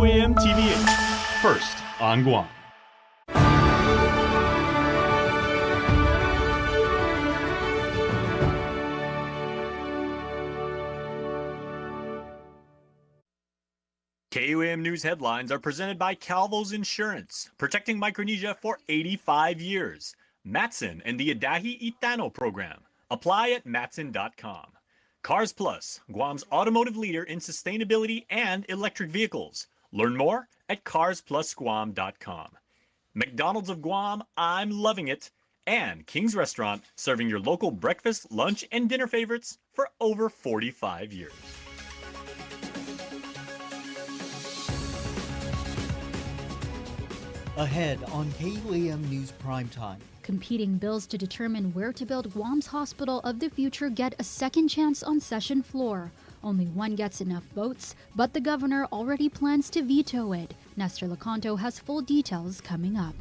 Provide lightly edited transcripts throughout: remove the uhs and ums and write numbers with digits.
KUAM TV8, first on Guam. KUAM News headlines are presented by Calvo's Insurance, protecting Micronesia for 85 years. Matson and the Adahi Itano program. Apply at matson.com. Cars Plus, Guam's automotive leader in sustainability and electric vehicles. Learn more at carsplusguam.com. McDonald's of Guam, I'm loving it. And King's Restaurant, serving your local breakfast, lunch, and dinner favorites for over 45 years. Ahead on KUAM News Primetime. Competing bills to determine where to build Guam's hospital of the future get a second chance on session floor. Only one gets enough votes, but the governor already plans to veto it. Nestor Lecanto has full details coming up.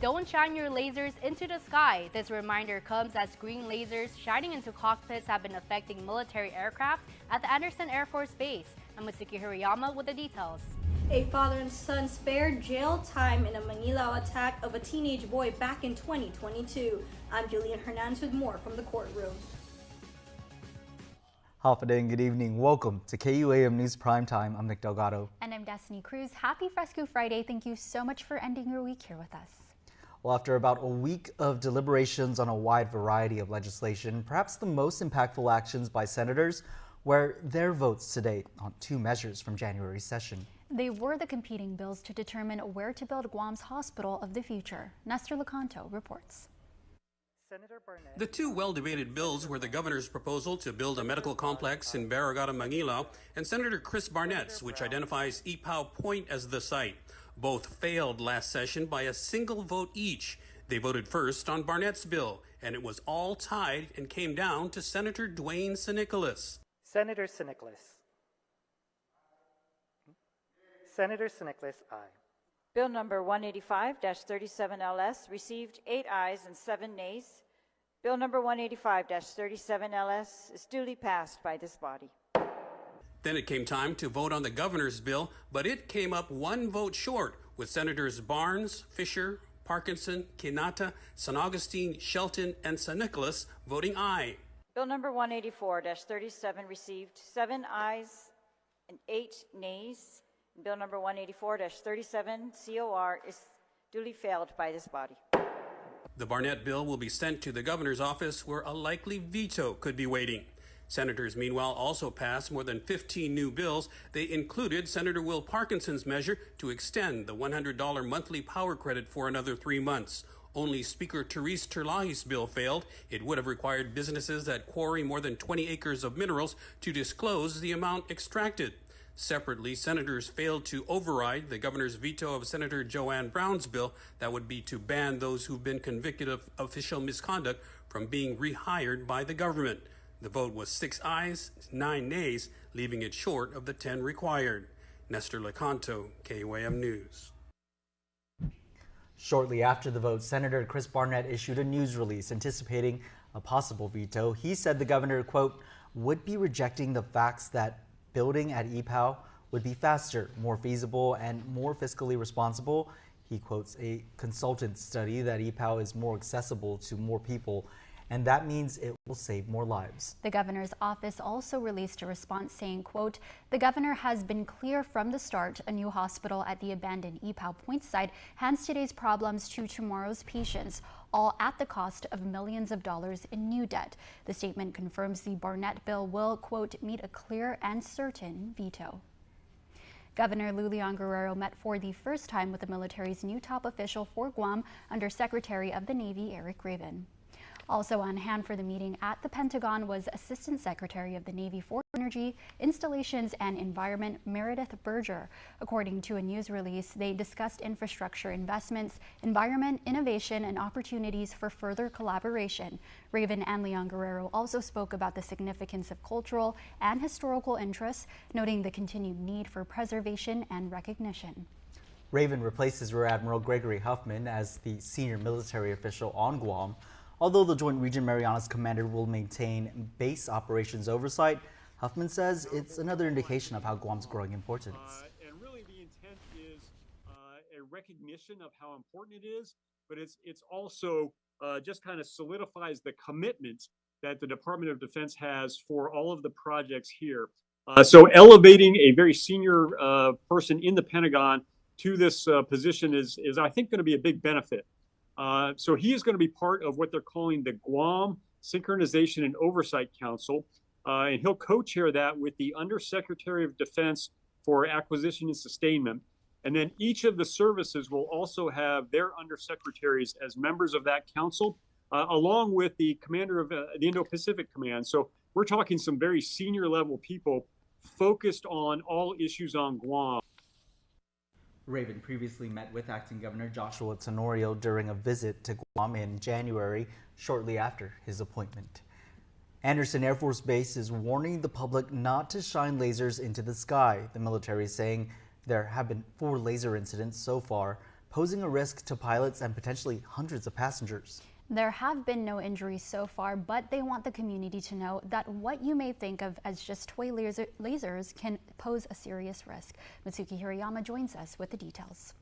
Don't shine your lasers into the sky. This reminder comes as green lasers shining into cockpits have been affecting military aircraft at the Anderson Air Force Base. I'm Mitsuki Hirayama with the details. A father and son spared jail time in a Manila attack of a teenage boy back in 2022. I'm Julian Hernandez with more from the courtroom. Half a day and good evening. Welcome to KUAM News Primetime. I'm Nick Delgado. And I'm Destiny Cruz. Happy Fresco Friday. Thank you so much for ending your week here with us. Well, after about a week of deliberations on a wide variety of legislation, perhaps the most impactful actions by senators were their votes today on two measures from January's session. They were the competing bills to determine where to build Guam's hospital of the future. Nestor Lecanto reports. The two well-debated bills were the governor's proposal to build a medical complex in Barragata, Manila, and Senator Chris Barnett's, which identifies Ipaw Point as the site. Both failed last session by a single vote each. They voted first on Barnett's bill, and it was all tied and came down to Senator Dwayne Sinicolas. Senator Sinicolas. Senator Sinicolas, aye. Bill number 185-37LS received 8 ayes and 7 nays. Bill number 185-37LS is duly passed by this body. Then it came time to vote on the governor's bill, but it came up one vote short, with Senators Barnes, Fisher, Parkinson, Kinata, San Augustine, Shelton, and Sinicolas voting aye. Bill number 184-37 received 7 ayes and 8 nays. Bill number 184-37 COR is duly failed by this body. The Barnett bill will be sent to the governor's office, where a likely veto could be waiting. Senators, meanwhile, also passed more than 15 new bills. They included Senator Will Parkinson's measure to extend the $100 monthly power credit for another 3 months. Only Speaker Therese Terlahi's bill failed. It would have required businesses that quarry more than 20 acres of minerals to disclose the amount extracted. Separately, senators failed to override the governor's veto of Senator Joanne Brown's bill that would be to ban those who've been convicted of official misconduct from being rehired by the government. The vote was 6 ayes, 9 nays, leaving it short of the 10 required. Nestor Lecanto, KUAM News. Shortly after the vote, Senator Chris Barnett issued a news release anticipating a possible veto. He said the governor, quote, would be rejecting the facts that building at Ipaw would be faster, more feasible, and more fiscally responsible. He quotes a consultant study that Ipaw is more accessible to more people, and that means it will save more lives. The governor's office also released a response saying, quote, the governor has been clear from the start a new hospital at the abandoned Ipaw Point site hands today's problems to tomorrow's patients, all at the cost of millions of dollars in new debt. The statement confirms the Barnett bill will, quote, meet a clear and certain veto. Governor Lulian Guerrero met for the first time with the military's new top official for Guam, Under Secretary of the Navy Eric Raven. Also on hand for the meeting at the Pentagon was Assistant Secretary of the Navy for Energy, Installations and Environment, Meredith Berger. According to a news release, they discussed infrastructure investments, environment, innovation, and opportunities for further collaboration. Raven and Leon Guerrero also spoke about the significance of cultural and historical interests, noting the continued need for preservation and recognition. Raven replaces Rear Admiral Gregory Huffman as the senior military official on Guam. Although the Joint Region Marianas Commander will maintain base operations oversight, Huffman says it's another indication of how Guam's growing importance. intent is a recognition of how important it is, but it's also just kind of solidifies the commitment that the Department of Defense has for all of the projects here. So elevating a very senior person in the Pentagon to this position is I think, going to be a big benefit. So he is going to be part of what they're calling the KUAM Synchronization and Oversight Council, and he'll co-chair that with the Undersecretary of Defense for Acquisition and Sustainment. And then each of the services will also have their undersecretaries as members of that council, along with the commander of the Indo-Pacific Command. So we're talking some very senior level people focused on all issues on Guam. Raven previously met with Acting Governor Joshua Tenorio during a visit to Guam in January, shortly after his appointment. Andersen Air Force Base is warning the public not to shine lasers into the sky. The military is saying there have been 4 laser incidents so far, posing a risk to pilots and potentially hundreds of passengers. There have been no injuries so far, but they want the community to know that what you may think of as just toy lasers can pose a serious risk. Mitsuki Hirayama joins us with the details.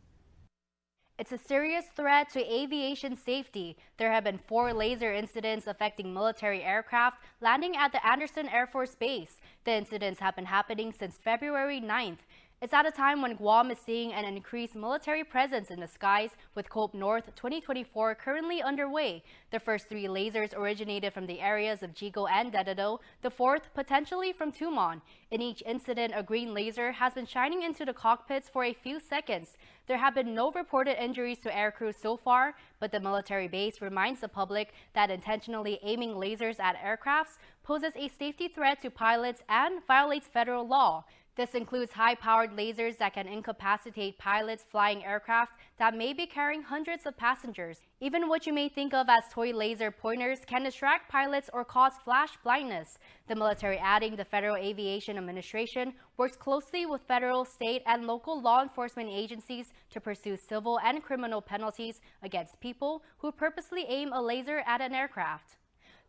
It's a serious threat to aviation safety. There have been 4 laser incidents affecting military aircraft landing at the Andersen Air Force Base. The incidents have been happening since February 9th. It's at a time when Guam is seeing an increased military presence in the skies, with COPE North 2024 currently underway. The first 3 lasers originated from the areas of Jigo and Dedado, the 4th potentially from Tumon. In each incident, a green laser has been shining into the cockpits for a few seconds. There have been no reported injuries to aircrew so far, but the military base reminds the public that intentionally aiming lasers at aircrafts poses a safety threat to pilots and violates federal law. This includes high-powered lasers that can incapacitate pilots flying aircraft that may be carrying hundreds of passengers. Even what you may think of as toy laser pointers can distract pilots or cause flash blindness. The military adding the Federal Aviation Administration works closely with federal, state, and local law enforcement agencies to pursue civil and criminal penalties against people who purposely aim a laser at an aircraft.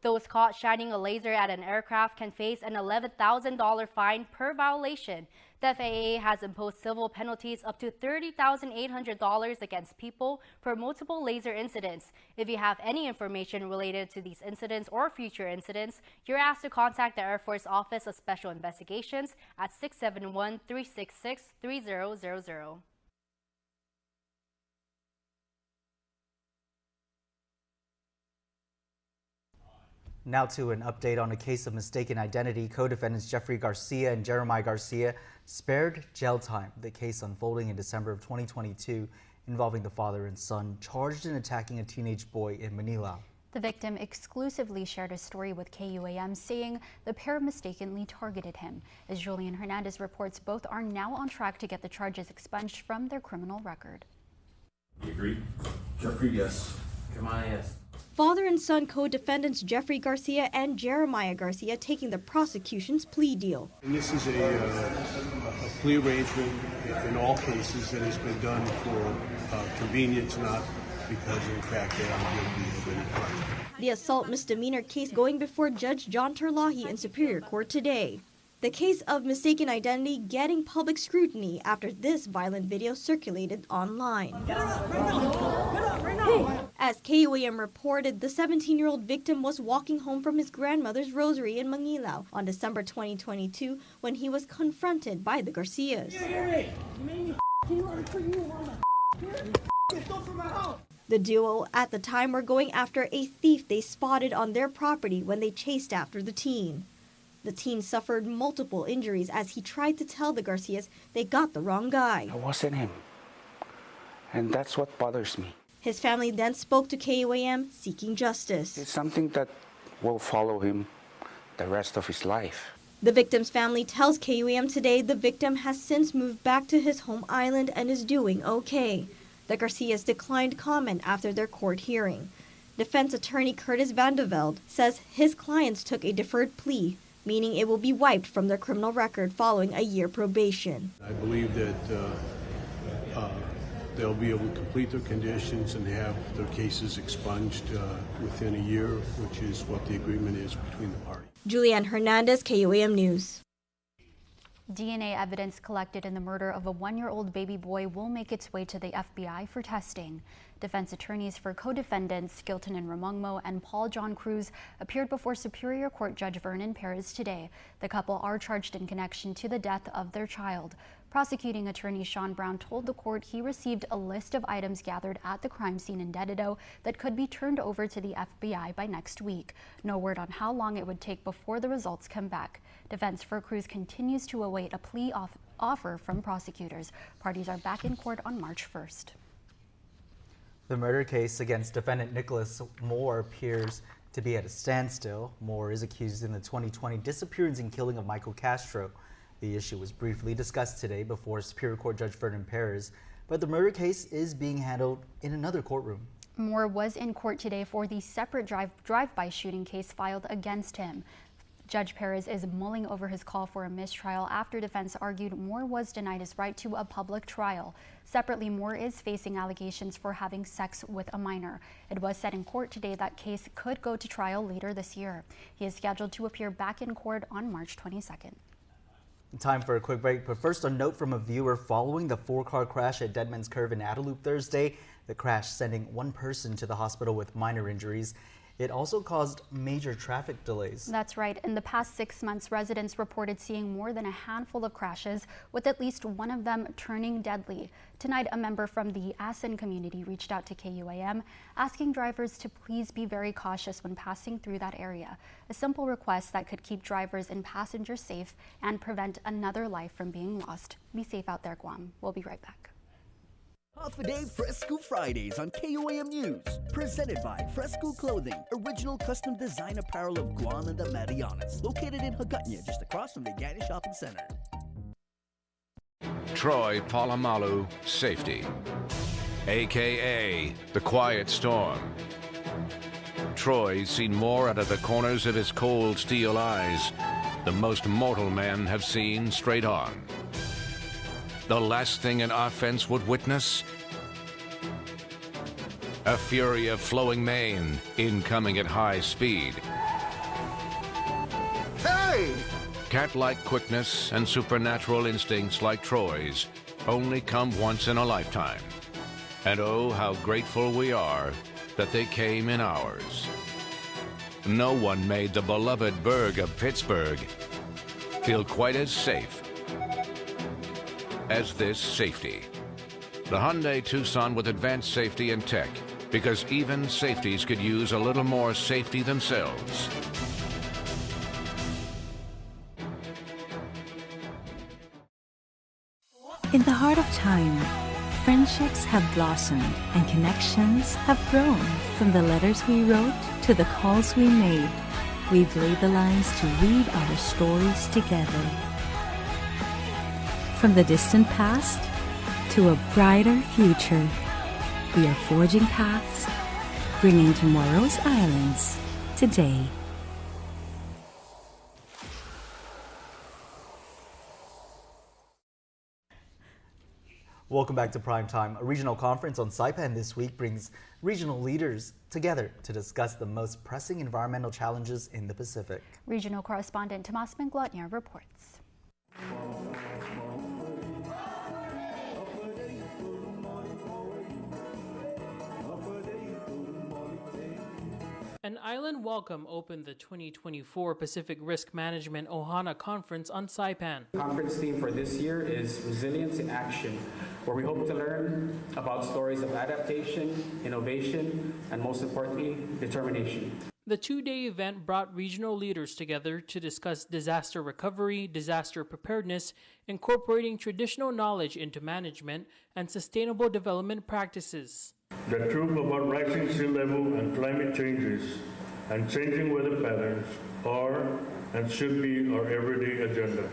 Those caught shining a laser at an aircraft can face an $11,000 fine per violation. The FAA has imposed civil penalties up to $30,800 against people for multiple laser incidents. If you have any information related to these incidents or future incidents, you're asked to contact the Air Force Office of Special Investigations at 671-366-3000. Now to an update on a case of mistaken identity. Co-defendants Jeffrey Garcia and Jeremiah Garcia spared jail time. The case unfolding in December of 2022 involving the father and son charged in attacking a teenage boy in Manila. The victim exclusively shared a story with KUAM saying the pair mistakenly targeted him. As Julian Hernandez reports, both are now on track to get the charges expunged from their criminal record. You agree? Jeffrey, yes. Jeremiah, yes. Father and son co-defendants Jeffrey Garcia and Jeremiah Garcia taking the prosecution's plea deal. And this is a plea arrangement in all cases that has been done for convenience, not because in fact they are guilty of any crime. The assault misdemeanor case going before Judge John Terlahi in Superior Court today. The case of mistaken identity getting public scrutiny after this violent video circulated online. As KUAM reported, the 17-year-old victim was walking home from his grandmother's rosary in Manila on December 2022 when he was confronted by the Garcias. The duo at the time were going after a thief they spotted on their property when they chased after the teen. The teen suffered multiple injuries as he tried to tell the Garcias they got the wrong guy. I wasn't him, and that's what bothers me. His family then spoke to KUAM seeking justice. It's something that will follow him the rest of his life. The victim's family tells KUAM today the victim has since moved back to his home island and is doing okay. The Garcias declined comment after their court hearing. Defense attorney Curtis Vandeveld says his clients took a deferred plea, meaning it will be wiped from their criminal record following a year probation. I believe that they'll be able to complete their conditions and have their cases expunged within a year, which is what the agreement is between the parties. Julianne Hernandez, KUAM News. DNA evidence collected in the murder of a 1-year-old baby boy will make its way to the FBI for testing. Defense attorneys for co-defendants Gilton and Ramongmo and Paul John Cruz appeared before Superior Court Judge Vernon Perez today. The couple are charged in connection to the death of their child. Prosecuting attorney Sean Brown told the court he received a list of items gathered at the crime scene in Dedido that could be turned over to the FBI by next week. No word on how long it would take before the results come back. Defense for Cruz continues to await a plea offer from prosecutors. Parties are back in court on March 1st. The murder case against defendant Nicholas Moore appears to be at a standstill. Moore is accused in the 2020 disappearance and killing of Michael Castro. The issue was briefly discussed today before Superior Court Judge Vernon Perez, but the murder case is being handled in another courtroom. Moore was in court today for the separate drive-by shooting case filed against him. Judge Perez is mulling over his call for a mistrial after defense argued Moore was denied his right to a public trial. Separately, Moore is facing allegations for having sex with a minor. It was said in court today that case could go to trial later this year. He is scheduled to appear back in court on March 22nd. Time for a quick break, but first a note from a viewer following the 4-car crash at Deadman's Curve in Adelup Thursday. The crash sending one person to the hospital with minor injuries. It also caused major traffic delays. That's right. In the past 6 months, residents reported seeing more than a handful of crashes, with at least one of them turning deadly. Tonight, a member from the Asin community reached out to KUAM, asking drivers to please be very cautious when passing through that area. A simple request that could keep drivers and passengers safe and prevent another life from being lost. Be safe out there, Guam. We'll be right back. Half-a-day Fresco Fridays on KUAM News. Presented by Fresco Clothing, original custom design apparel of Guam and the Marianas. Located in Hagåtña, just across from the Gani Shopping Center. Troy Polamalu Safety, a.k.a. the Quiet Storm. Troy's seen more out of the corners of his cold steel eyes than most mortal men have seen straight on. The last thing an offense would witness? A fury of flowing mane, incoming at high speed. Hey! Cat-like quickness and supernatural instincts like Troy's only come once in a lifetime. And oh, how grateful we are that they came in ours. No one made the beloved burg of Pittsburgh feel quite as safe as this safety. The Hyundai Tucson with advanced safety and tech, because even safeties could use a little more safety themselves. In the heart of time, friendships have blossomed and connections have grown. From the letters we wrote to the calls we made, we've laid the lines to weave our stories together. From the distant past to a brighter future, we are forging paths, bringing tomorrow's islands today. Welcome back to Prime Time. A regional conference on Saipan this week brings regional leaders together to discuss the most pressing environmental challenges in the Pacific. Regional correspondent Tomas Menglotnya reports. An island welcome opened the 2024 Pacific Risk Management Ohana Conference on Saipan. The conference theme for this year is Resilience in Action, where we hope to learn about stories of adaptation, innovation, and most importantly, determination. The two-day event brought regional leaders together to discuss disaster recovery, disaster preparedness, incorporating traditional knowledge into management, and sustainable development practices. The truth about rising sea level and climate changes and changing weather patterns are and should be our everyday agenda.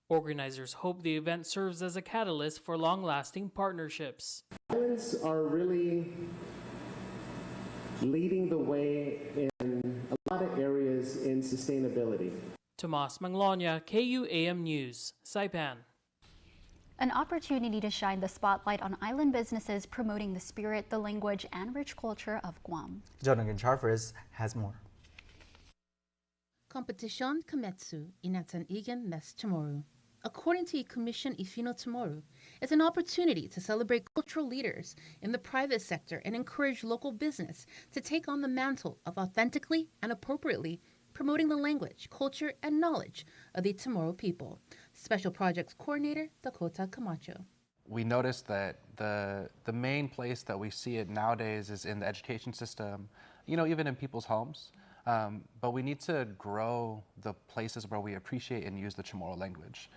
Organizers hope the event serves as a catalyst for long-lasting partnerships. Islands are really leading the way in a lot of areas in sustainability. Tomas Menglotnya, KUAM News, Saipan. An opportunity to shine the spotlight on island businesses promoting the spirit, the language, and rich culture of Guam. Jonathan Charfres has more. Competition Kametsu Inatan Igen Nes Chamorro. according to Commission Ifino Tomorrow, is an opportunity to celebrate cultural leaders in the private sector and encourage local business to take on the mantle of authentically and appropriately promoting the language, culture, and knowledge of the Tomorrow people. Special Projects Coordinator Dakota Camacho. We noticed that the main place that we see it nowadays is in the education system, even in people's homes. But we need to grow the places where we appreciate and use the Chamorro language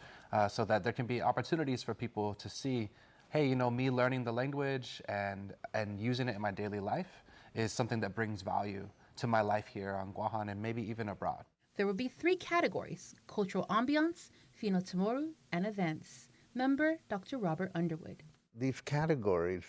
so that there can be opportunities for people to see, hey, me learning the language and using it in my daily life is something that brings value to my life here on Guahan and maybe even abroad. There will be 3 categories: cultural ambiance, Fino Tomorrow, and events. Member Dr. Robert Underwood. These categories,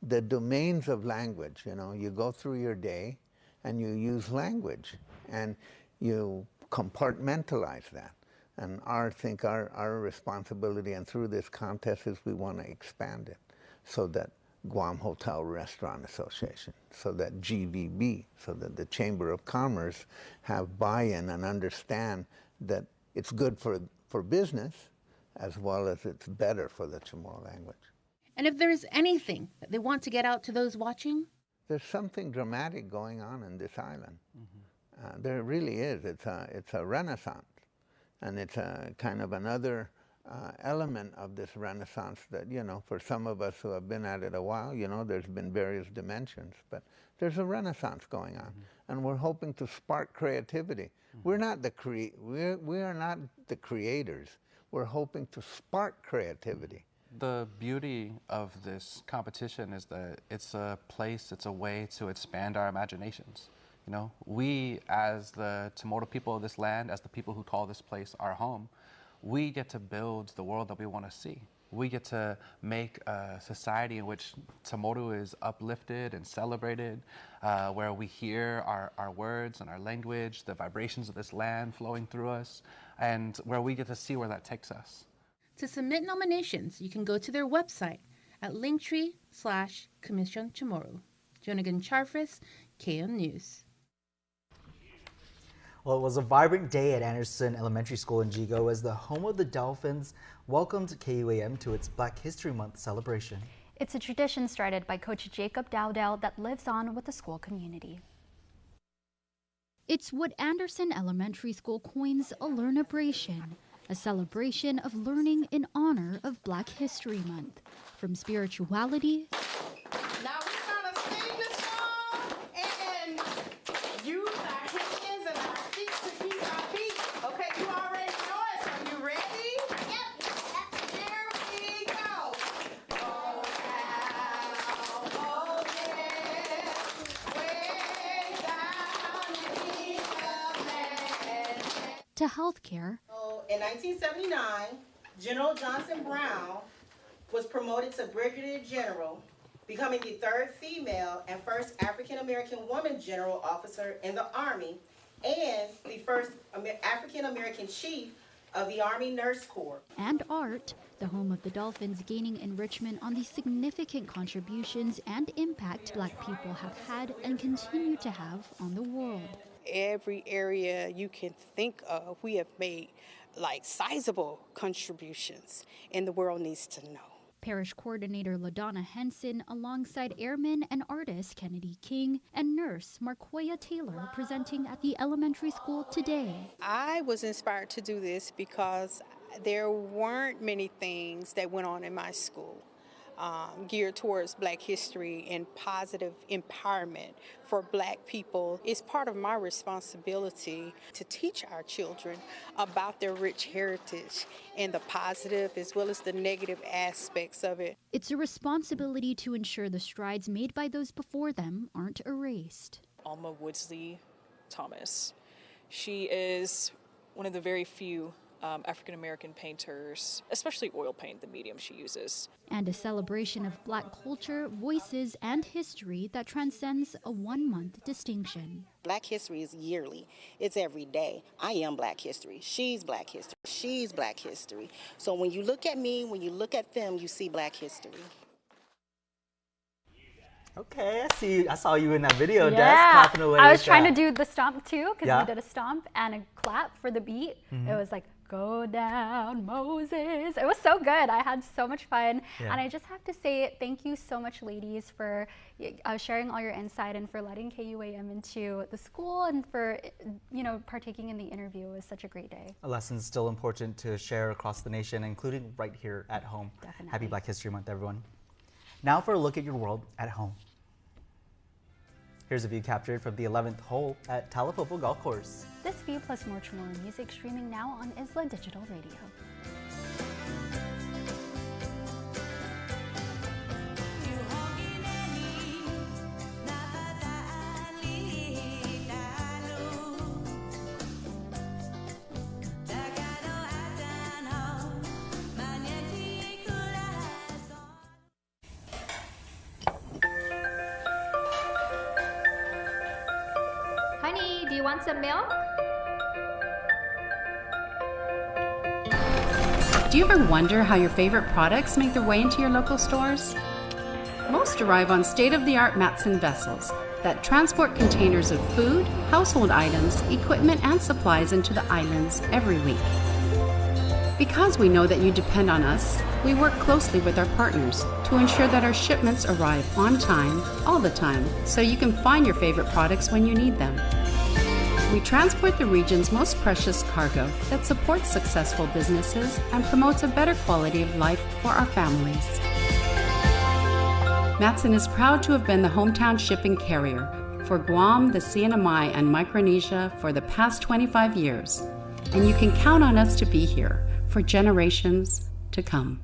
the domains of language, you go through your day and you use language and you compartmentalize that. And I think our responsibility and through this contest is we want to expand it so that Guam Hotel Restaurant Association, so that GVB, so that the Chamber of Commerce have buy-in and understand that it's good for business as well as it's better for the Chamorro language. And if there is anything that they want to get out to those watching? There's something dramatic going on in this island. There really is. It's a renaissance. And it's a kind of another element of this renaissance that, for some of us who have been at it a while, there's been various dimensions. But there's a renaissance going on. And we're hoping to spark creativity. We're not we are not the creators. We're hoping to spark creativity. The beauty of this competition is that it's a place, it's a way to expand our imaginations. We as the Tomorrow people of this land, as the people who call this place our home, we get to build the world that we want to see. We get to make a society in which Tomorrow is uplifted and celebrated, where we hear our words and our language, the vibrations of this land flowing through us, and where we get to see where that takes us. To submit nominations, you can go to their website at linktree/Commission Chamorro. Jonagan Charfris, KUAM News. Well, it was a vibrant day at Anderson Elementary School in Jigo as the home of the Dolphins welcomed KUAM to its Black History Month celebration. It's a tradition started by Coach Jacob Dowdell that lives on with the school community. It's what Anderson Elementary School coins a learnabration, a celebration of learning in honor of Black History Month. From spirituality Now we're gonna sing the song and use our hands and our feet to keep our beat. Okay, you already know it, so you ready? Yep. Here we go. Oh, now, oh, yeah, way down in the land. to healthcare. In 1979, General Johnson Brown was promoted to Brigadier General, becoming the 3rd female and first African-American woman general officer in the Army, and the first African-American chief of the Army Nurse Corps. And art, the home of the Dolphins, gaining enrichment on the significant contributions and impact Black people have had and continue to have on the world. Every area you can think of, we have made sizable contributions, and the world needs to know. Parish Coordinator LaDonna Henson, alongside airman and artist Kennedy King and nurse Marquoya Taylor, presenting at the elementary school today. I was inspired to do this because there weren't many things that went on in my school geared towards Black history and positive empowerment for Black people. It's part of my responsibility to teach our children about their rich heritage and the positive as well as the negative aspects of it. It's a responsibility to ensure the strides made by those before them aren't erased. Alma Woodsley Thomas. She is one of the very few African-American painters, especially oil paint, the medium she uses. And a celebration of Black culture, voices, and history that transcends a one-month distinction. Black history is yearly. It's every day. I am Black history. She's Black history. She's Black history. So when you look at me, when you look at them, you see Black history. Okay, I see you. I saw you in that video, Des, Yeah, clapping away. I was trying to do the stomp too, because Yeah. we did a stomp and a clap for the beat. It was like Go down, Moses. It was so good. I had so much fun. Yeah. And I just have to say thank you so much, ladies, for sharing all your insight and for letting KUAM into the school and for, partaking in the interview. It was such a great day. A lesson still important to share across the nation, including right here at home. Definitely. Happy Black History Month, everyone. Now for a look at your world at home. Here's a view captured from the 11th hole at Talipopo Golf Course. This view plus more Chamorro music streaming now on Isla Digital Radio. Honey, do you want some milk? Do you ever wonder how your favorite products make their way into your local stores? Most arrive on state-of-the-art Matson vessels that transport containers of food, household items, equipment, and supplies into the islands every week. Because we know that you depend on us, we work closely with our partners to ensure that our shipments arrive on time, all the time, so you can find your favorite products when you need them. We transport the region's most precious cargo that supports successful businesses and promotes a better quality of life for our families. Matson is proud to have been the hometown shipping carrier for Guam, the CNMI, and Micronesia for the past 25 years, and you can count on us to be here for generations to come.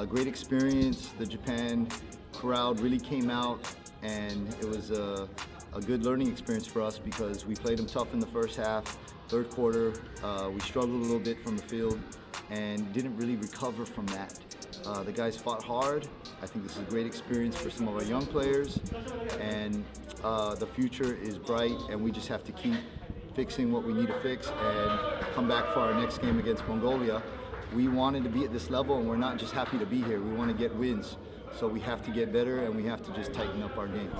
Great experience. The Japan crowd really came out, and it was a good learning experience for us because we played them tough in the first half. Third quarter, we struggled a little bit from the field and didn't really recover from that. The guys fought hard. I think this is a great experience for some of our young players, and the future is bright, and we just have to keep fixing what we need to fix and come back for our next game against Mongolia. We wanted to be at this level, and we're not just happy to be here. We want to get wins. So we have to get better, and we have to just tighten up our game.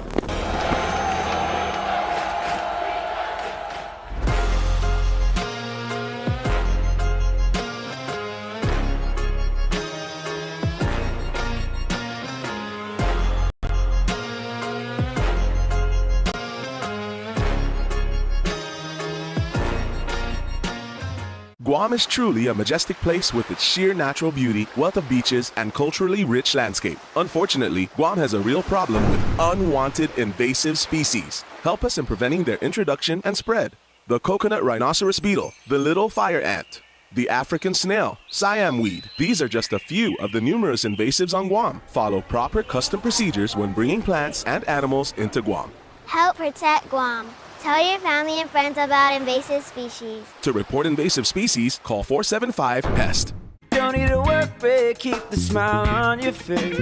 Guam is truly a majestic place with its sheer natural beauty, wealth of beaches, and culturally rich landscape. Unfortunately, Guam has a real problem with unwanted invasive species. Help us in preventing their introduction and spread. The coconut rhinoceros beetle, the little fire ant, the African snail, Siam weed. These are just a few of the numerous invasives on Guam. Follow proper custom procedures when bringing plants and animals into Guam. Help protect Guam. Tell your family and friends about invasive species. To report invasive species, call 475-PEST. Don't need a work break, keep the smile on your face.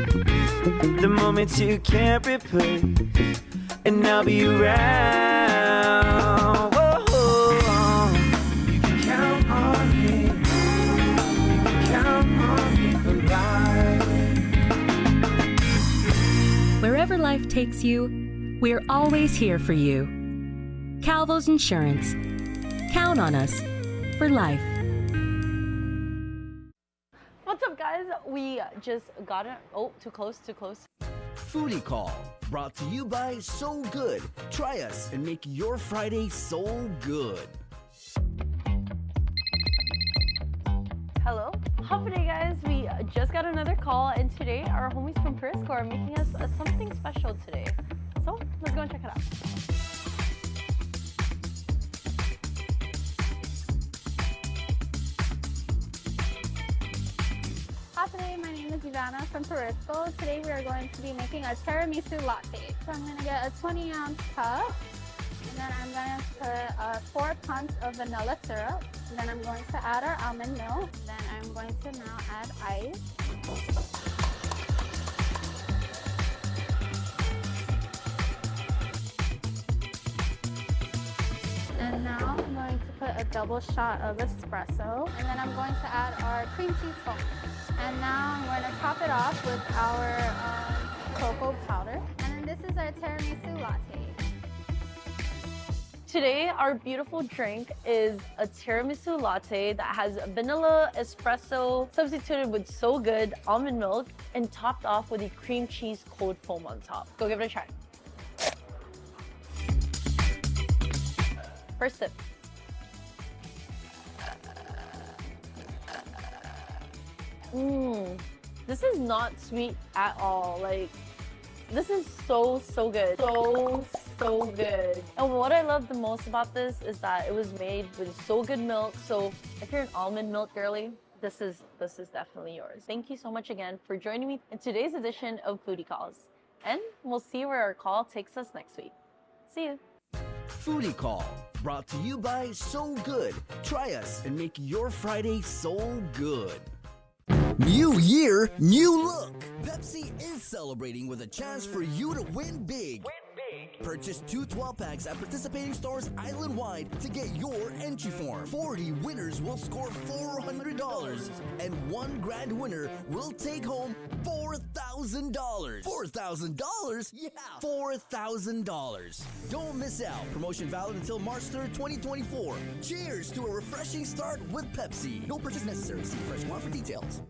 The moments you can't replace, and I'll be around. Whoa. You can count on me. You can count on me for life. Wherever life takes you, we're always here for you. Calvo's Insurance. Count on us for life. What's up, guys? We just got it. Oh, too close. Foodie Call, brought to you by So Good. Try us and make your Friday so good. Hello. Happy day, guys. We just got another call, and today our homies from Perisco are making us something special today. So let's go and check it out. Today, my name is Ivana from Perisco. Today we are going to be making a tiramisu latte. So I'm going to get a 20-ounce cup, and then I'm going to put 4 pumps of vanilla syrup. And then I'm going to add our almond milk. Then I'm going to now add ice. And now I'm going to put a double shot of espresso. And then I'm going to add our cream cheese foam. And now I'm going to top it off with our cocoa powder. And then this is our tiramisu latte. Today, our beautiful drink is a tiramisu latte that has vanilla espresso substituted with So Good almond milk and topped off with a cream cheese cold foam on top. Go give it a try. First sip. This is not sweet at all. Like, this is so good. So good. And what I love the most about this is that it was made with So Good milk. So if you're an almond milk girly, this is definitely yours. Thank you so much again for joining me in today's edition of Foodie Calls. And we'll see where our call takes us next week. See you. Foodie Call, brought to you by So Good. Try us and make your Friday so good. New year, new look. Pepsi is celebrating with a chance for you to win big. Purchase 2 12-packs at participating stores island-wide to get your entry form. 40 winners will score $400, and 1 grand winner will take home $4,000. $4,000? Yeah, $4,000. Don't miss out. Promotion valid until March 3rd, 2024. Cheers to a refreshing start with Pepsi. No purchase necessary. See Fresh One for details.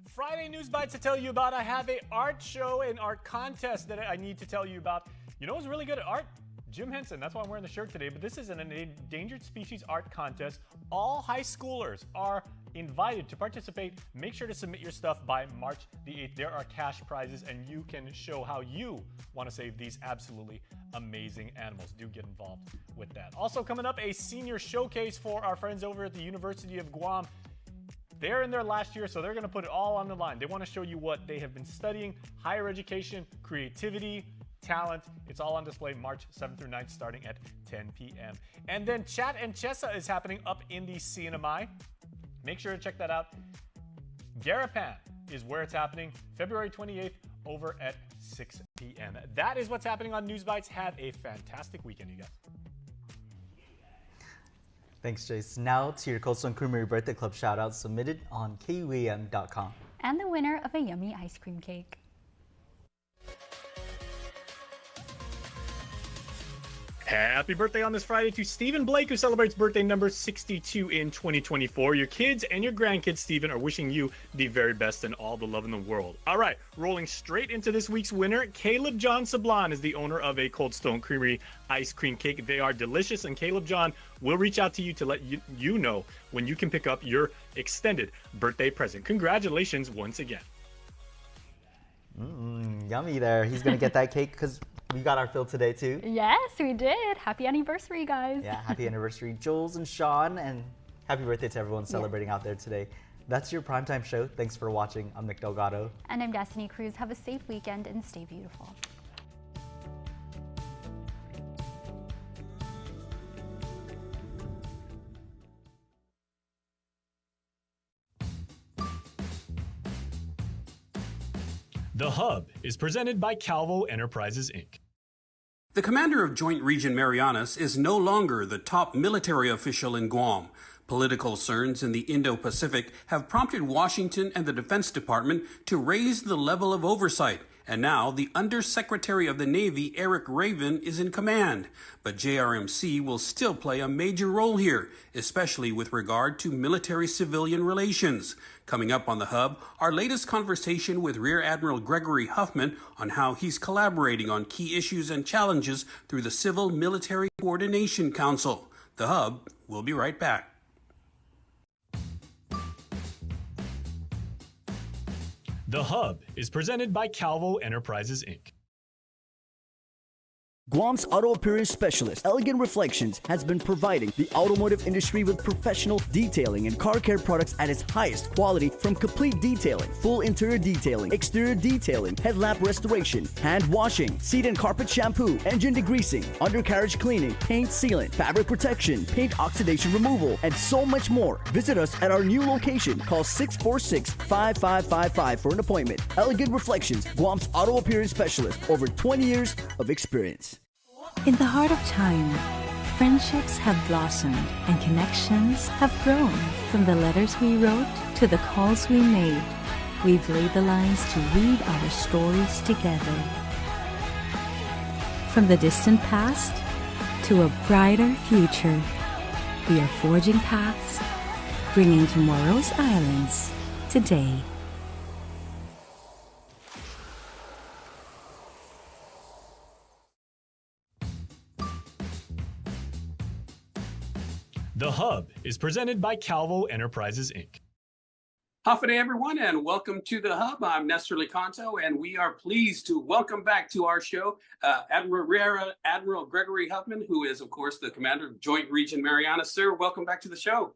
Friday News Bites to tell you about. I have an art show and art contest that I need to tell you about. You know who's really good at art? Jim Henson. That's why I'm wearing the shirt today. But this is an endangered species art contest. All high schoolers are invited to participate. Make sure to submit your stuff by March the 8th. There are cash prizes, and you can show how you want to save these absolutely amazing animals. Do get involved with that. Also coming up, a senior showcase for our friends over at the University of Guam. They're in their last year, so they're going to put it all on the line. They want to show you what they have been studying, higher education, creativity, talent. It's all on display March 7th through 9th starting at 10 p.m. And then Chat and Chessa is happening up in the CNMI. Make sure to check that out. Garapan is where it's happening, February 28th over at 6 p.m. That is what's happening on News Bites. Have a fantastic weekend, you guys. Thanks, Jace. Now to your Cold Stone Creamery Birthday Club shout-out submitted on KUAM.com. And the winner of a yummy ice cream cake. Happy birthday on this Friday to Stephen Blake, who celebrates birthday number 62 in 2024. Your kids and your grandkids, Stephen, are wishing you the very best and all the love in the world. All right, rolling straight into this week's winner, Caleb John Sablon is the owner of a Cold Stone Creamery ice cream cake. They are delicious, and Caleb John will reach out to you to let you know when you can pick up your extended birthday present. Congratulations once again. Yummy there. He's going to get that cake because we got our fill today too. Yes, we did. Happy anniversary, guys. Yeah, happy anniversary, Jules and Sean, and happy birthday to everyone celebrating out there today. That's your primetime show. Thanks for watching. I'm Nick Delgado. And I'm Destiny Cruz. Have a safe weekend and stay beautiful. The Hub is presented by Calvo Enterprises, Inc. The commander of Joint Region Marianas is no longer the top military official in Guam. Political concerns in the Indo-Pacific have prompted Washington and the Defense Department to raise the level of oversight. And now the Undersecretary of the Navy, Eric Raven, is in command. But JRMC will still play a major role here, especially with regard to military-civilian relations. Coming up on The Hub, our latest conversation with Rear Admiral Gregory Huffman on how he's collaborating on key issues and challenges through the Civil Military Coordination Council. The Hub will be right back. The Hub is presented by Calvo Enterprises, Inc. Guam's auto appearance specialist, Elegant Reflections, has been providing the automotive industry with professional detailing and car care products at its highest quality, from complete detailing, full interior detailing, exterior detailing, headlamp restoration, hand washing, seat and carpet shampoo, engine degreasing, undercarriage cleaning, paint sealant, fabric protection, paint oxidation removal, and so much more. Visit us at our new location. Call 646-5555 for an appointment. Elegant Reflections, Guam's auto appearance specialist, over 20 years of experience. In the heart of time, friendships have blossomed and connections have grown. From the letters we wrote to the calls we made, we've laid the lines to weave our stories together. From the distant past to a brighter future, we are forging paths, bringing tomorrow's islands today. The Hub is presented by Calvo Enterprises, Inc. Hafa day, everyone, and welcome to The Hub. I'm Nestor Licanto, and we are pleased to welcome back to our show Admiral Gregory Huffman, who is, of course, the commander of Joint Region Marianas. Sir, welcome back to the show.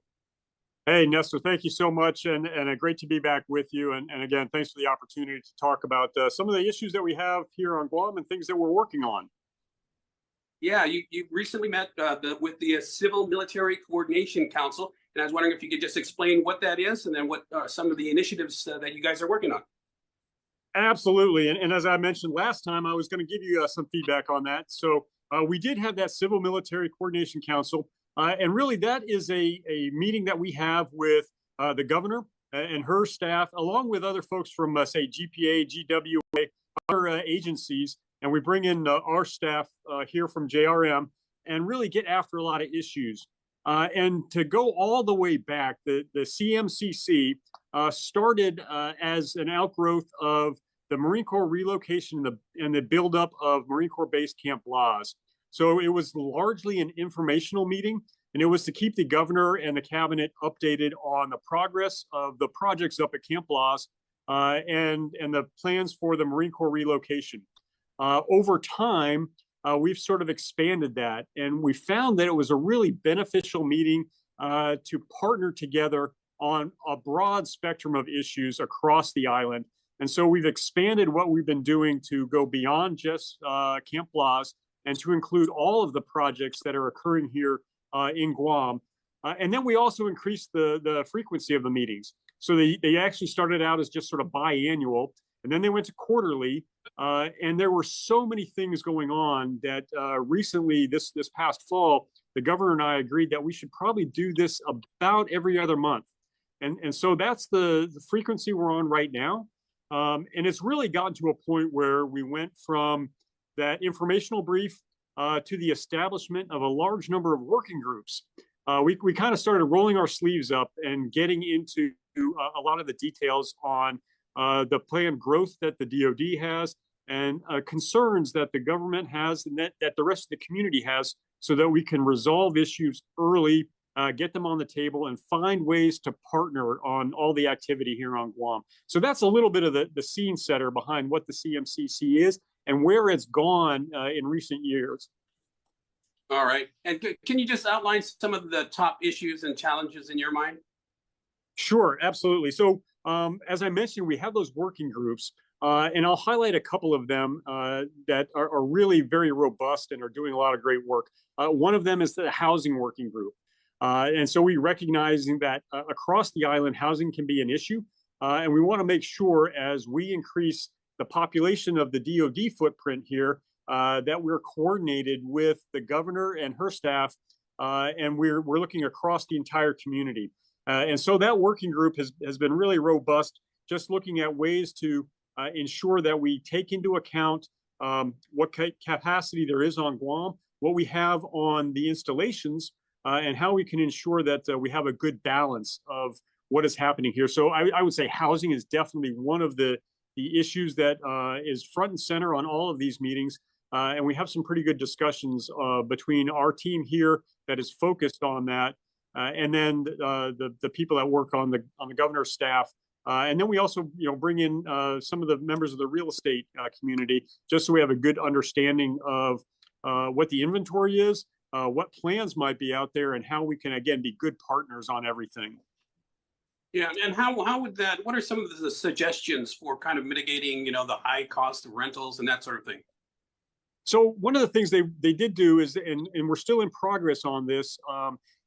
Hey, Nestor, thank you so much, and great to be back with you. And again, thanks for the opportunity to talk about some of the issues that we have here on Guam and things that we're working on. Yeah, you recently met with the Civil Military Coordination Council, and I was wondering if you could just explain what that is and then what are some of the initiatives that you guys are working on. Absolutely, and as I mentioned last time, I was going to give you some feedback on that. So we did have that Civil Military Coordination Council, and really that is a meeting that we have with the governor and her staff, along with other folks from, say, GPA, GWA, other agencies. And we bring in our staff here from JRM and really get after a lot of issues. And to go all the way back, the CMCC started as an outgrowth of the Marine Corps relocation and the buildup of Marine Corps Base Camp Blas. So it was largely an informational meeting, and it was to keep the governor and the cabinet updated on the progress of the projects up at Camp Blas and the plans for the Marine Corps relocation. Over time, we've sort of expanded that, and we found that it was a really beneficial meeting to partner together on a broad spectrum of issues across the island. And so we've expanded what we've been doing to go beyond just Camp Blas and to include all of the projects that are occurring here in Guam. And then we also increased the frequency of the meetings. So they actually started out as just sort of biannual, and then they went to quarterly. And there were so many things going on that recently, this past fall, the governor and I agreed that we should probably do this about every other month. And so that's the frequency we're on right now. And it's really gotten to a point where we went from that informational brief to the establishment of a large number of working groups. We kind of started rolling our sleeves up and getting into a lot of the details on the planned growth that the DoD has and concerns that the government has and that the rest of the community has, so that we can resolve issues early, get them on the table, and find ways to partner on all the activity here on Guam. So that's a little bit of the scene setter behind what the CMCC is and where it's gone in recent years. All right. And can you just outline some of the top issues and challenges in your mind? Sure, absolutely. So as I mentioned, we have those working groups, and I'll highlight a couple of them that are really very robust and are doing a lot of great work. One of them is the housing working group. And so we recognizing that across the island, housing can be an issue. And we want to make sure as we increase the population of the DoD footprint here, that we're coordinated with the governor and her staff, and we're looking across the entire community. And so that working group has been really robust, just looking at ways to ensure that we take into account what capacity there is on Guam, what we have on the installations, and how we can ensure that we have a good balance of what is happening here. So I would say housing is definitely one of the issues that is front and center on all of these meetings. And we have some pretty good discussions between our team here that is focused on that, and then the people that work on the governor's staff. And then we also, bring in some of the members of the real estate community, just so we have a good understanding of what the inventory is, what plans might be out there, and how we can, again, be good partners on everything. Yeah, and how would that, what are some of the suggestions for kind of mitigating, the high cost of rentals and that sort of thing? So one of the things they did do is, and we're still in progress on this,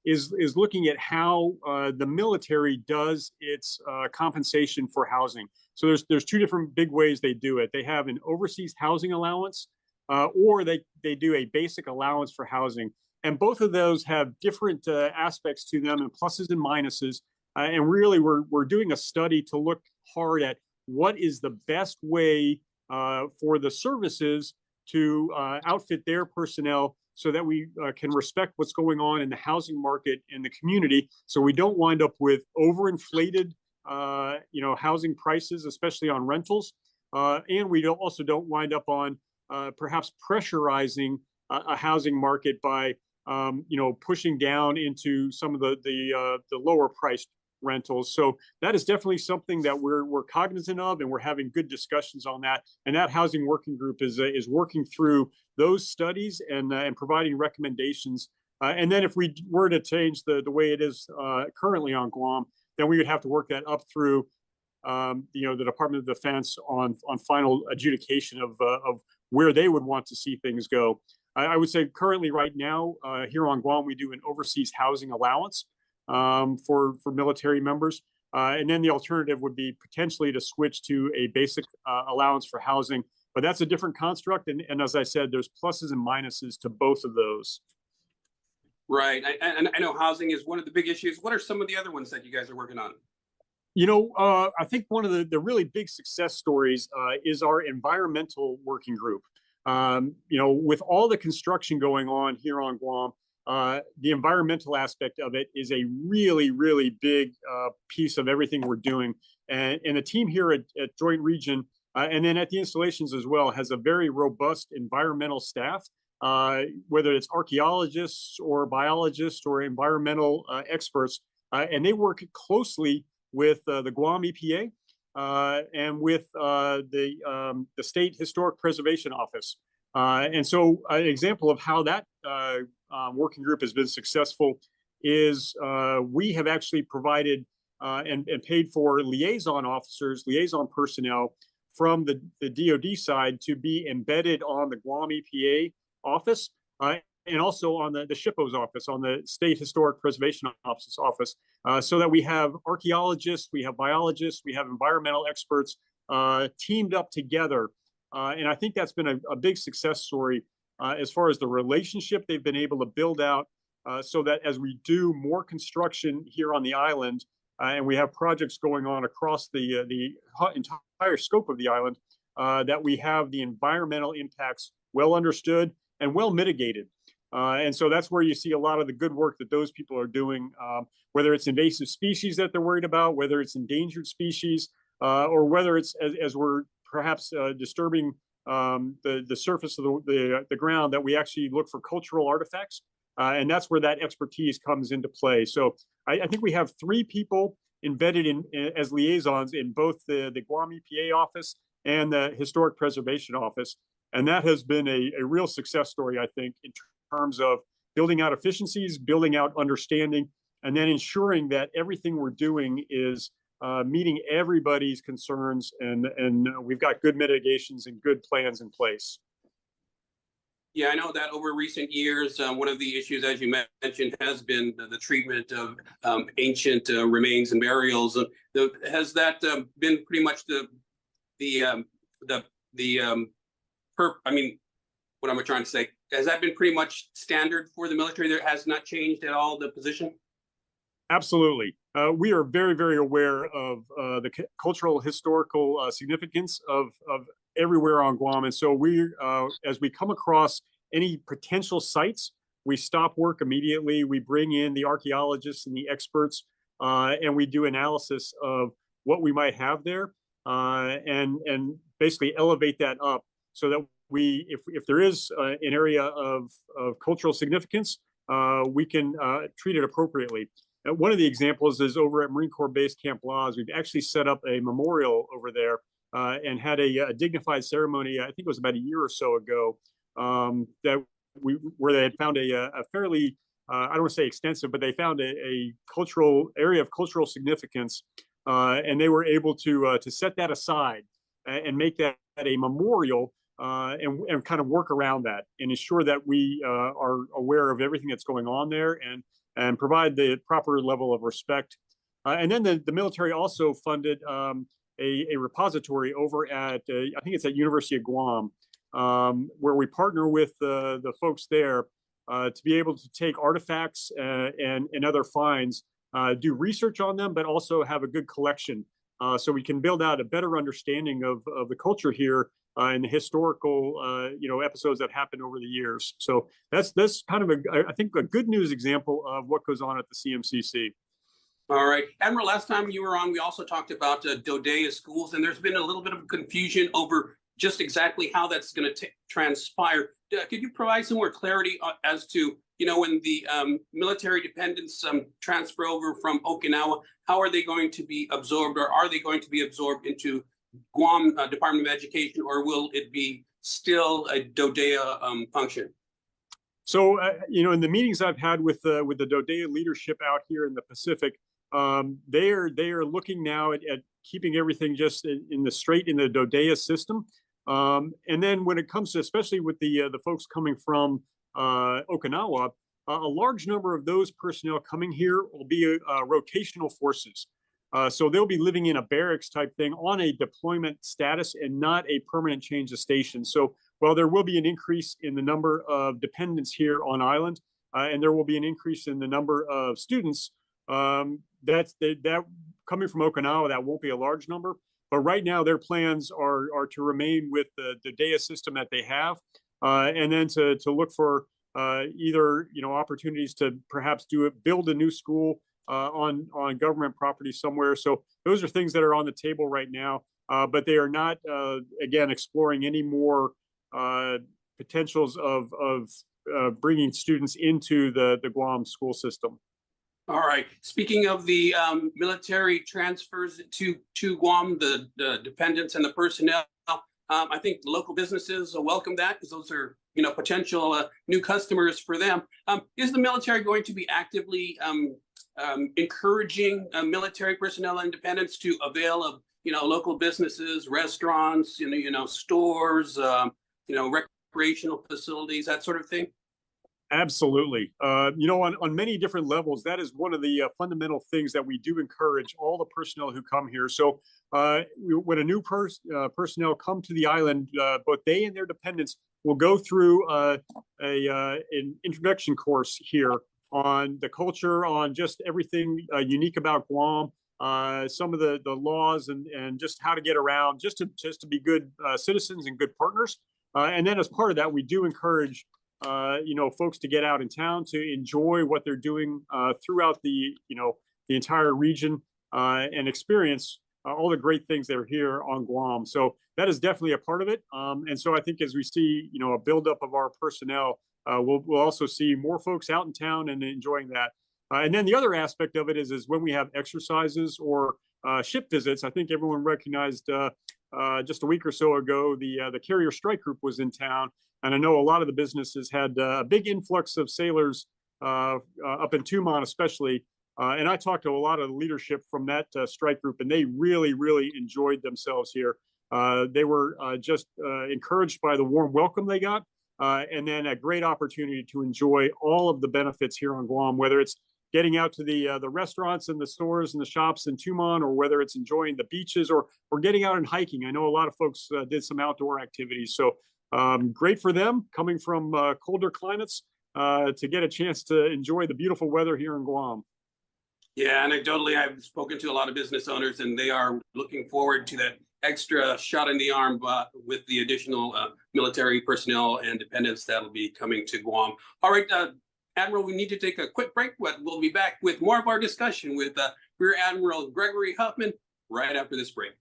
is looking at how the military does its compensation for housing. So there's two different big ways they do it. They have an overseas housing allowance, or they do a basic allowance for housing. And both of those have different aspects to them and pluses and minuses. And really, we're doing a study to look hard at what is the best way for the services to outfit their personnel so that we can respect what's going on in the housing market in the community, so we don't wind up with overinflated housing prices, especially on rentals, and we also don't wind up on perhaps pressurizing a housing market by pushing down into some of the lower priced rentals. So that is definitely something that we're cognizant of, and we're having good discussions on that. And that housing working group is working through those studies and providing recommendations. And then if we were to change the way it is currently on Guam, then we would have to work that up through the Department of Defense on final adjudication of where they would want to see things go. I would say currently right now here on Guam, we do an overseas housing allowance for military members. And then the alternative would be potentially to switch to a basic allowance for housing. But that's a different construct. And as I said, there's pluses and minuses to both of those. Right. And I know housing is one of the big issues. What are some of the other ones that you guys are working on? I think one of the really big success stories is our environmental working group. With all the construction going on here on Guam, the environmental aspect of it is a really, really big piece of everything we're doing. And the team here at Joint Region, and then at the installations as well, has a very robust environmental staff, whether it's archaeologists or biologists or environmental experts. And they work closely with the Guam EPA and with the State Historic Preservation Office. And so an example of how that working group has been successful is we have actually provided and paid for liaison officers, liaison personnel from the DoD side to be embedded on the Guam EPA office and also on the SHPO's office, on the State Historic Preservation Office, so that we have archaeologists, we have biologists, we have environmental experts teamed up together. And I think that's been a big success story as far as the relationship they've been able to build out so that as we do more construction here on the island, and we have projects going on across the entire scope of the island, that we have the environmental impacts well understood and well mitigated. And so that's where you see a lot of the good work that those people are doing, whether it's invasive species that they're worried about, whether it's endangered species, or whether it's as we're perhaps disturbing the surface of the ground, that we actually look for cultural artifacts. And that's where that expertise comes into play. So I think we have 3 people embedded as liaisons in both the Guam EPA office and the Historic Preservation Office. And that has been a real success story, I think, in terms of building out efficiencies, building out understanding, and then ensuring that everything we're doing is meeting everybody's concerns, and we've got good mitigations and good plans in place. Yeah, I know that over recent years, one of the issues, as you mentioned, has been the treatment of ancient remains and burials. Has that been pretty much what am I trying to say? Has that been pretty much standard for the military? There has not changed at all the position? Absolutely. We are very, very aware of the cultural historical significance of everywhere on Guam. And so as we come across any potential sites, we stop work immediately. We bring in the archaeologists and the experts, and we do analysis of what we might have there, and basically elevate that up so that if there is an area of cultural significance, we can treat it appropriately. One of the examples is over at Marine Corps Base Camp Laws. We've actually set up a memorial over there and had a dignified ceremony, I think it was about a year or so ago, where they had found a fairly, I don't want to say extensive, but they found a cultural area of cultural significance, and they were able to set that aside and make that a memorial, and kind of work around that and ensure that we are aware of everything that's going on there, and provide the proper level of respect. And then the military also funded a repository over at, I think it's at University of Guam, where we partner with the folks there to be able to take artifacts and other finds, do research on them, but also have a good collection, so we can build out a better understanding of the culture here and the historical episodes that happened over the years. So that's kind of I think a good news example of what goes on at the CMCC. All right. Admiral, last time you were on, we also talked about Dodea schools, and there's been a little bit of confusion over just exactly how that's going to transpire. Could you provide some more clarity as to, when the military dependents transfer over from Okinawa, how are they going to be absorbed, or are they going to be absorbed into Guam Department of Education, or will it be still a Dodea function? So, in the meetings I've had with the Dodea leadership out here in the Pacific, they are looking now at keeping everything just in the Dodea system. And then when it comes to, especially with the folks coming from Okinawa, a large number of those personnel coming here will be rotational forces. So they'll be living in a barracks type thing on a deployment status and not a permanent change of station. So while there will be an increase in the number of dependents here on island, and there will be an increase in the number of students, that coming from Okinawa, that won't be a large number. But right now, their plans are to remain with the Dodea system that they have, and then to look for either opportunities to perhaps build a new school on government property somewhere. So those are things that are on the table right now, but they are not again exploring any more potentials of bringing students into the Guam school system. All right. Speaking of the military transfers to Guam, the dependents and the personnel, I think local businesses will welcome that, because those are potential new customers for them. Is the military going to be actively encouraging military personnel and dependents to avail of local businesses, restaurants, stores, recreational facilities, that sort of thing? Absolutely. On many different levels, that is one of the fundamental things that we do encourage all the personnel who come here. So when a new personnel come to the island, both they and their dependents will go through an introduction course here on the culture, on just everything unique about Guam, some of the laws and just how to get around, just to be good citizens and good partners. And then as part of that, we do encourage folks to get out in town to enjoy what they're doing throughout the entire region and experience all the great things that are here on Guam. So that is definitely a part of it. And so I think as we see, a buildup of our personnel, we'll also see more folks out in town and enjoying that. And then the other aspect of it is when we have exercises or ship visits. I think everyone recognized just a week or so ago the carrier strike group was in town, and I know a lot of the businesses had a big influx of sailors up in Tumon, especially. And I talked to a lot of the leadership from that strike group, and they really, really enjoyed themselves here. They were just encouraged by the warm welcome they got, and then a great opportunity to enjoy all of the benefits here on Guam, whether it's getting out to the restaurants and the stores and the shops in Tumon, or whether it's enjoying the beaches or getting out and hiking. I know a lot of folks did some outdoor activities, so great for them coming from colder climates to get a chance to enjoy the beautiful weather here in Guam. Yeah, anecdotally, I've spoken to a lot of business owners, and they are looking forward to that extra shot in the arm with the additional military personnel and dependents that'll be coming to Guam. All right, Admiral, we need to take a quick break, but we'll be back with more of our discussion with Rear Admiral Gregory Huffman right after this break.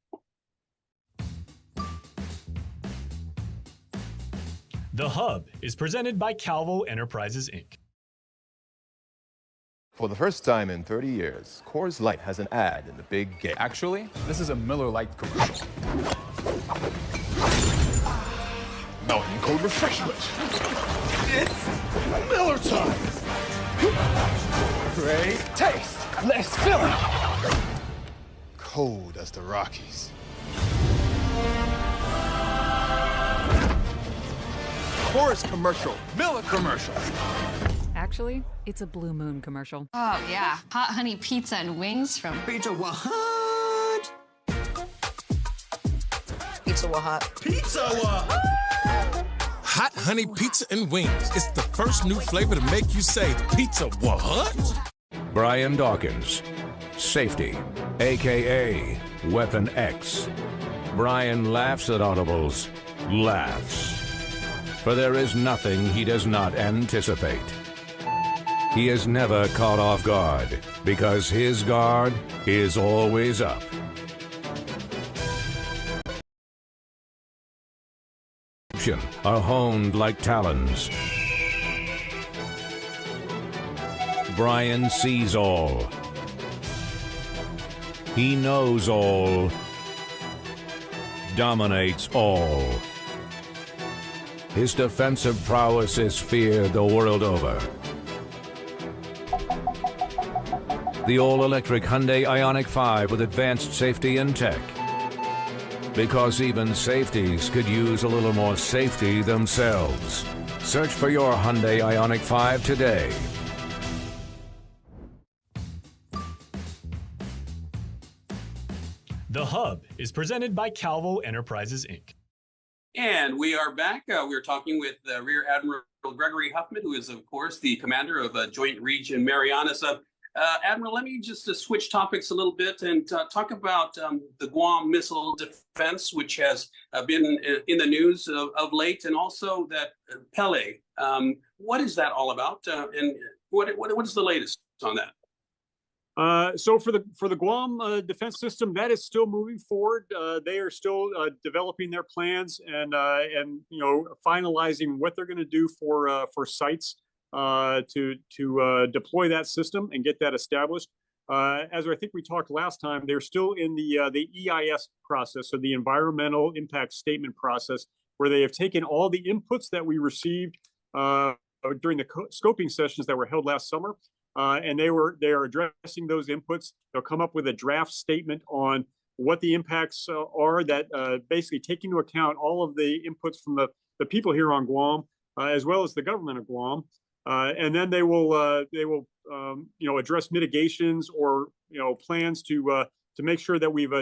The Hub is presented by Calvo Enterprises, Inc. For the first time in 30 years, Coors Light has an ad in the big game. Actually, this is a Miller Lite commercial. Mountain Cold Refreshment. It's Miller time. Great taste. Less filling. Cold as the Rockies. Coors commercial. Miller commercial. Actually, it's a Blue Moon commercial. Oh, yeah. Hot honey pizza and wings from Pizza Wahat. Pizza Wahat. Pizza Wahat. Hot honey pizza and wings. It's the first new flavor to make you say, pizza what? Brian Dawkins, safety, AKA Weapon X. Brian laughs at audibles, laughs. For there is nothing he does not anticipate. He is never caught off guard, because his guard is always up. Are honed like talons. Brian sees all. He knows all. Dominates all. His defensive prowess is feared the world over. The all-electric Hyundai Ioniq 5 with advanced safety and tech. Because even safeties could use a little more safety themselves. Search for your Hyundai Ioniq 5 today. The Hub is presented by Calvo Enterprises, Inc. And we are back. We're talking with Rear Admiral Gregory Huffman, who is, of course, the commander of Joint Region Marianas. Admiral, let me just switch topics a little bit and talk about the Guam Missile Defense, which has been in the news of late, and also that Pele. What is that all about, and what is the latest on that? So for the Guam defense system, that is still moving forward. They are still developing their plans and finalizing what they're going to do for sites to deploy that system and get that established. As I think we talked last time, they're still in the EIS process, so the environmental impact statement process, where they have taken all the inputs that we received during the scoping sessions that were held last summer. And they are addressing those inputs. They'll come up with a draft statement on what the impacts are, that basically take into account all of the inputs from the people here on Guam, as well as the government of Guam. And then they will address mitigations or plans to make sure that we've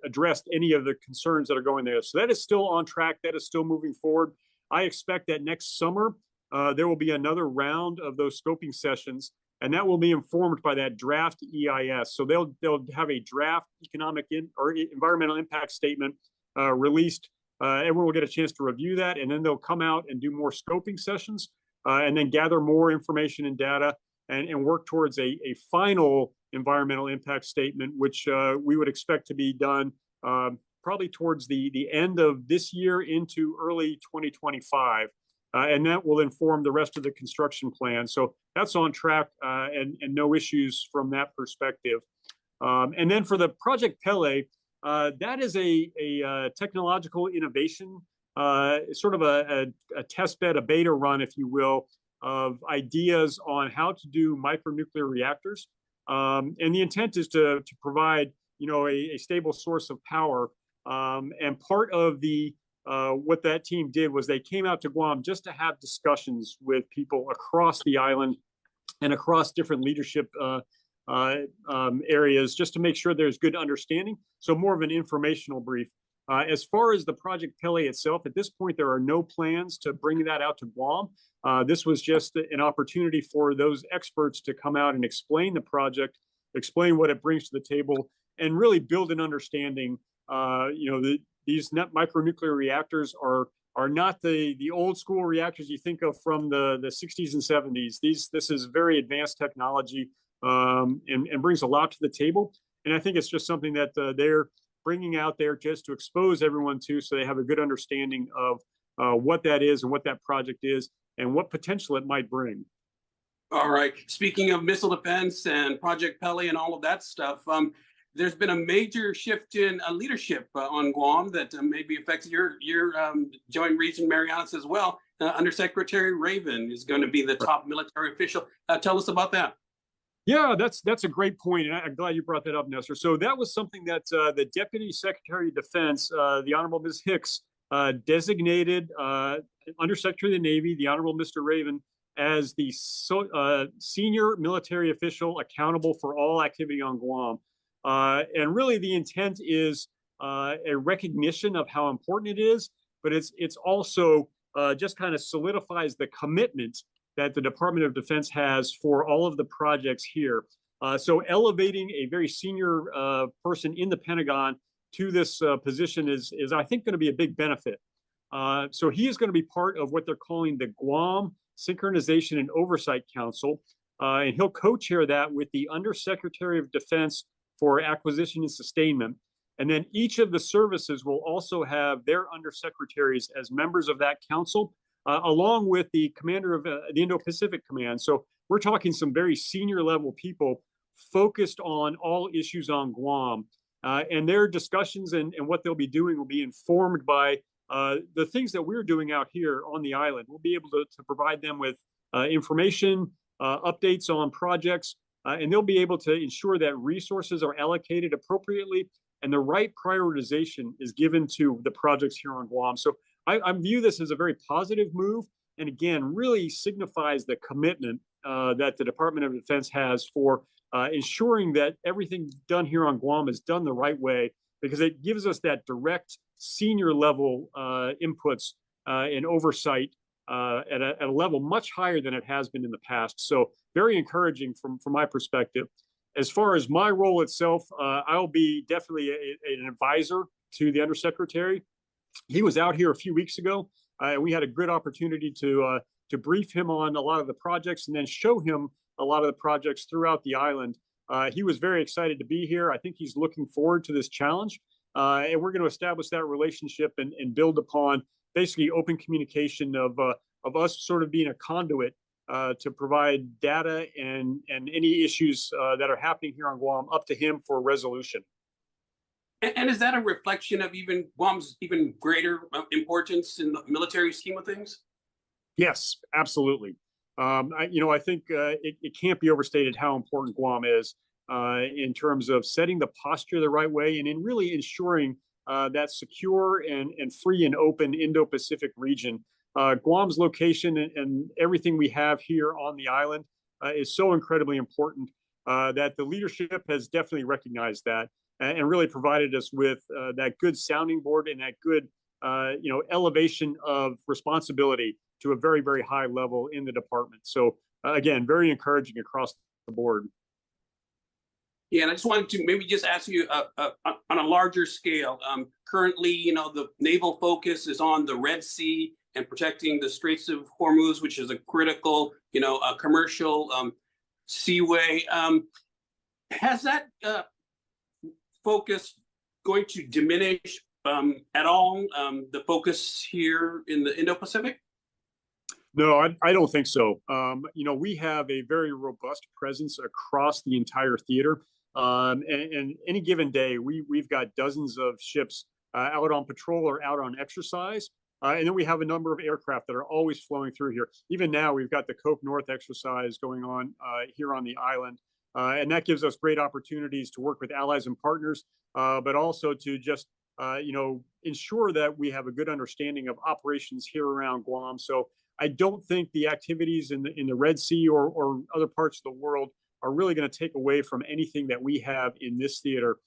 addressed any of the concerns that are going there. So that is still on track. That is still moving forward. I expect that next summer there will be another round of those scoping sessions, and that will be informed by that draft EIS. So they'll have a draft economic or environmental impact statement released. Everyone will get a chance to review that, and then they'll come out and do more scoping sessions, and then gather more information and data, and work towards a final environmental impact statement, which we would expect to be done probably towards the end of this year into early 2025. And that will inform the rest of the construction plan. So that's on track, and no issues from that perspective. And then for the Project Pele, that is a technological innovation, sort of a test bed, a beta run, if you will, of ideas on how to do micronuclear reactors. And the intent is to provide, a stable source of power. And part of what that team did was they came out to Guam just to have discussions with people across the island and across different leadership areas, just to make sure there's good understanding. So more of an informational brief. As far as the Project Pele itself, at this point, there are no plans to bring that out to Guam. This was just an opportunity for those experts to come out and explain the project, explain what it brings to the table, and really build an understanding. These net micronuclear reactors are not the old school reactors you think of from the 60s and 70s. This is very advanced technology, and brings a lot to the table. And I think it's just something that they're bringing out there just to expose everyone to, so they have a good understanding of what that is and what that project is and what potential it might bring. All right. Speaking of missile defense and Project Pele and all of that stuff, there's been a major shift in leadership on Guam that maybe affects your Joint Region Marianas as well. Undersecretary Raven is going to be the top military official. Tell us about that. Yeah, that's a great point, and I'm glad you brought that up, Nestor. So that was something that the Deputy Secretary of Defense, the Honorable Ms. Hicks, designated Undersecretary of the Navy, the Honorable Mr. Raven, as the senior military official accountable for all activity on Guam. And really the intent is a recognition of how important it is, but it's also just kind of solidifies the commitment that the Department of Defense has for all of the projects here. So elevating a very senior person in the Pentagon to this position is I think, going to be a big benefit. So he is going to be part of what they're calling the Guam Synchronization and Oversight Council, and he'll co-chair that with the Undersecretary of Defense for Acquisition and Sustainment. And then each of the services will also have their undersecretaries as members of that council, along with the commander of the Indo-Pacific Command. So we're talking some very senior level people focused on all issues on Guam. And their discussions and what they'll be doing will be informed by the things that we're doing out here on the island. We'll be able to provide them with information, updates on projects, and they'll be able to ensure that resources are allocated appropriately and the right prioritization is given to the projects here on Guam. So I view this as a very positive move, and again, really signifies the commitment that the Department of Defense has for ensuring that everything done here on Guam is done the right way, because it gives us that direct senior level inputs and oversight at a level much higher than it has been in the past. So very encouraging from my perspective. As far as my role itself, I'll be definitely an advisor to the Undersecretary. He was out here a few weeks ago, and we had a good opportunity to brief him on a lot of the projects and then show him a lot of the projects throughout the island. He was very excited to be here. I think he's looking forward to this challenge, and we're going to establish that relationship and build upon basically open communication of us sort of being a conduit to provide data and any issues that are happening here on Guam up to him for resolution. And is that a reflection of even Guam's even greater importance in the military scheme of things? Yes, absolutely. I think it can't be overstated how important Guam is in terms of setting the posture the right way and in really ensuring that secure and free and open Indo-Pacific region. Guam's location and everything we have here on the island is so incredibly important that the leadership has definitely recognized that and really provided us with that good sounding board and that good elevation of responsibility to a very, very high level in the department. So again, very encouraging across the board. Yeah, and I just wanted to maybe just ask you on a larger scale. Currently, the naval focus is on the Red Sea and protecting the Straits of Hormuz, which is a critical, commercial seaway. Has that focus going to diminish at all the focus here in the Indo-Pacific? No, I don't think so. We have a very robust presence across the entire theater. And any given day, we've got dozens of ships out on patrol or out on exercise. And then we have a number of aircraft that are always flowing through here. Even now, we've got the Cope North exercise going on here on the island. And that gives us great opportunities to work with allies and partners, but also to just, ensure that we have a good understanding of operations here around Guam. So I don't think the activities in the Red Sea or other parts of the world are really going to take away from anything that we have in this theater.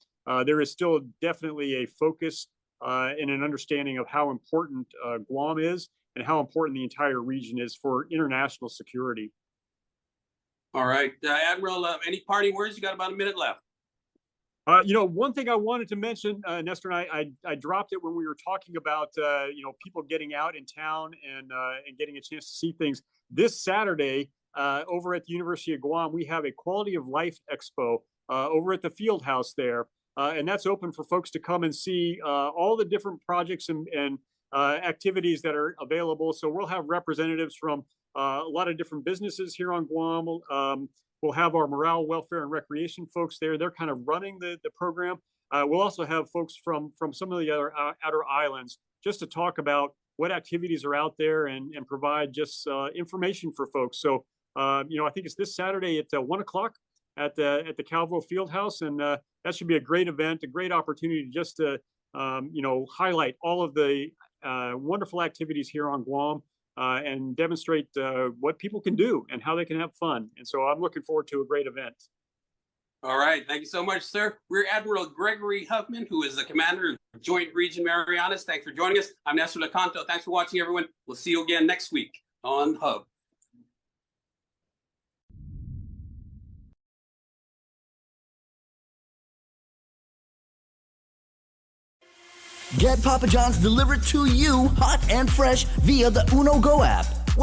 There is still definitely a focus and an understanding of how important Guam is and how important the entire region is for international security. All right, Admiral, any parting words? You got about a minute left. One thing I wanted to mention, Nestor and I dropped it when we were talking about, people getting out in town and getting a chance to see things. This Saturday, over at the University of Guam, we have a Quality of Life Expo over at the field house there. And that's open for folks to come and see all the different projects and activities that are available. So we'll have representatives from a lot of different businesses here on Guam. We'll have our morale, welfare, and recreation folks there. They're kind of running the program. We'll also have folks from some of the other outer islands just to talk about what activities are out there and provide just information for folks. So, I think it's this Saturday at 1 o'clock at the Calvo Fieldhouse, and that should be a great event, a great opportunity just to highlight all of the wonderful activities here on Guam and demonstrate what people can do and how they can have fun. And so I'm looking forward to a great event. All right, thank you so much, sir. Rear Admiral Gregory Huffman, who is the commander of Joint Region Marianas. Thanks for joining us. I'm Nestor Lecanto. Thanks for watching, everyone. We'll see you again next week on Hub. Get Papa John's delivered to you hot and fresh via the Uno Go app.